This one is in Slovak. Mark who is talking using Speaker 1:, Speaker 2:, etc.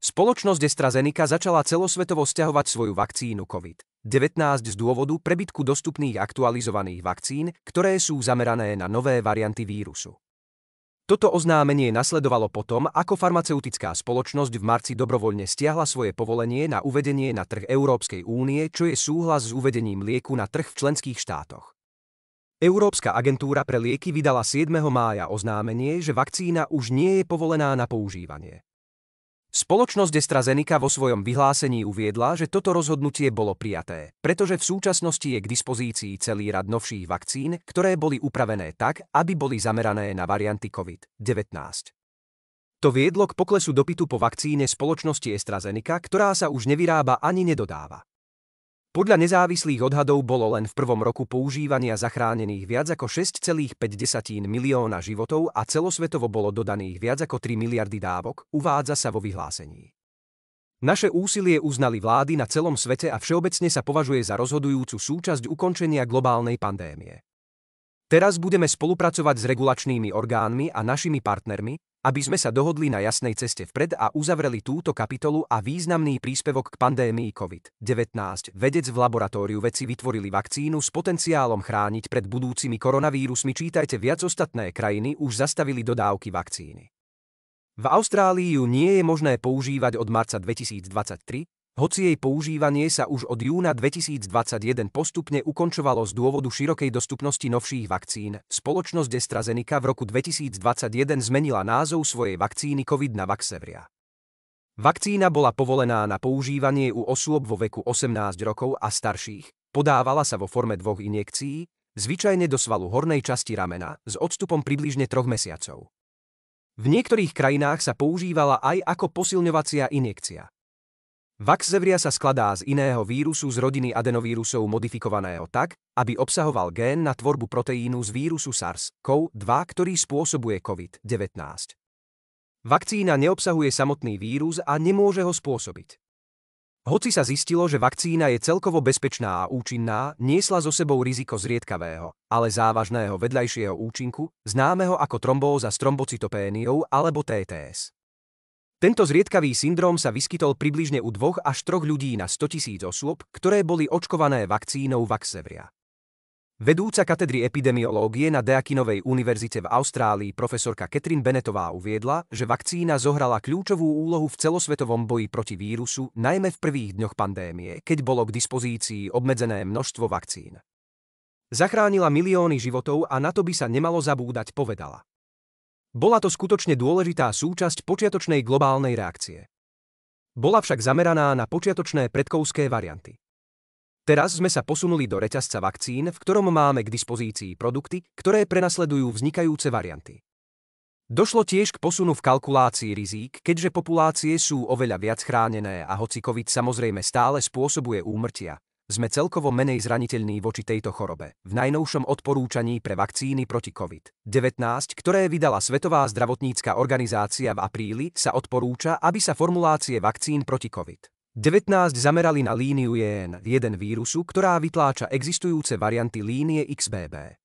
Speaker 1: Spoločnosť AstraZeneca začala celosvetovo sťahovať svoju vakcínu COVID-19 z dôvodu prebytku dostupných aktualizovaných vakcín, ktoré sú zamerané na nové varianty vírusu. Toto oznámenie nasledovalo potom, ako farmaceutická spoločnosť v marci dobrovoľne stiahla svoje povolenie na uvedenie na trh Európskej únie, čo je súhlas s uvedením lieku na trh v členských štátoch. Európska agentúra pre lieky vydala 7. mája oznámenie, že vakcína už nie je povolená na používanie. Spoločnosť AstraZeneca vo svojom vyhlásení uviedla, že toto rozhodnutie bolo prijaté, pretože v súčasnosti je k dispozícii celý rad novších vakcín, ktoré boli upravené tak, aby boli zamerané na varianty COVID-19. To viedlo k poklesu dopytu po vakcíne spoločnosti AstraZeneca, ktorá sa už nevyrába ani nedodáva. Podľa nezávislých odhadov bolo len v prvom roku používania zachránených viac ako 6,5 milióna životov a celosvetovo bolo dodaných viac ako 3 miliardy dávok, uvádza sa vo vyhlásení. Naše úsilie uznali vlády na celom svete a všeobecne sa považuje za rozhodujúcu súčasť ukončenia globálnej pandémie. Teraz budeme spolupracovať s regulačnými orgánmi a našimi partnermi, aby sme sa dohodli na jasnej ceste vpred a uzavreli túto kapitolu a významný príspevok k pandémii COVID-19. Vedec v laboratóriu vedci vytvorili vakcínu s potenciálom chrániť pred budúcimi koronavírusmi. Čítajte viac. Ostatné krajiny už zastavili dodávky vakcíny. V Austrálii ju nie je možné používať od marca 2023, hoci jej používanie sa už od júna 2021 postupne ukončovalo z dôvodu širokej dostupnosti novších vakcín. Spoločnosť AstraZeneca v roku 2021 zmenila názov svojej vakcíny COVID na Vaxzevria. Vakcína bola povolená na používanie u osôb vo veku 18 rokov a starších, podávala sa vo forme 2 injekcií, zvyčajne do svalu hornej časti ramena, s odstupom približne 3 mesiacov. V niektorých krajinách sa používala aj ako posilňovacia injekcia. Vaxzevria sa skladá z iného vírusu z rodiny adenovírusov modifikovaného tak, aby obsahoval gén na tvorbu proteínu z vírusu SARS-CoV-2, ktorý spôsobuje COVID-19. Vakcína neobsahuje samotný vírus a nemôže ho spôsobiť. Hoci sa zistilo, že vakcína je celkovo bezpečná a účinná, niesla so sebou riziko zriedkavého, ale závažného vedľajšieho účinku, známeho ako trombóza s trombocytopéniou alebo TTS. Tento zriedkavý syndróm sa vyskytol približne u 2 až 3 ľudí na 100 000 osôb, ktoré boli očkované vakcínou Vaxzevria. Vedúca katedry epidemiológie na Deakinovej univerzite v Austrálii profesorka Catherine Bennettová uviedla, že vakcína zohrala kľúčovú úlohu v celosvetovom boji proti vírusu, najmä v prvých dňoch pandémie, keď bolo k dispozícii obmedzené množstvo vakcín. Zachránila milióny životov a na to by sa nemalo zabúdať, povedala. Bola to skutočne dôležitá súčasť počiatočnej globálnej reakcie. Bola však zameraná na počiatočné predkovské varianty. Teraz sme sa posunuli do reťazca vakcín, v ktorom máme k dispozícii produkty, ktoré prenasledujú vznikajúce varianty. Došlo tiež k posunu v kalkulácii rizík, keďže populácie sú oveľa viac chránené a hoci COVID samozrejme stále spôsobuje úmrtia, sme celkovo menej zraniteľní voči tejto chorobe. V najnovšom odporúčaní pre vakcíny proti COVID-19, ktoré vydala Svetová zdravotnícka organizácia v apríli, sa odporúča, aby sa formulácie vakcín proti COVID-19 zamerali na líniu JN1 vírusu, ktorá vytláča existujúce varianty línie XBB.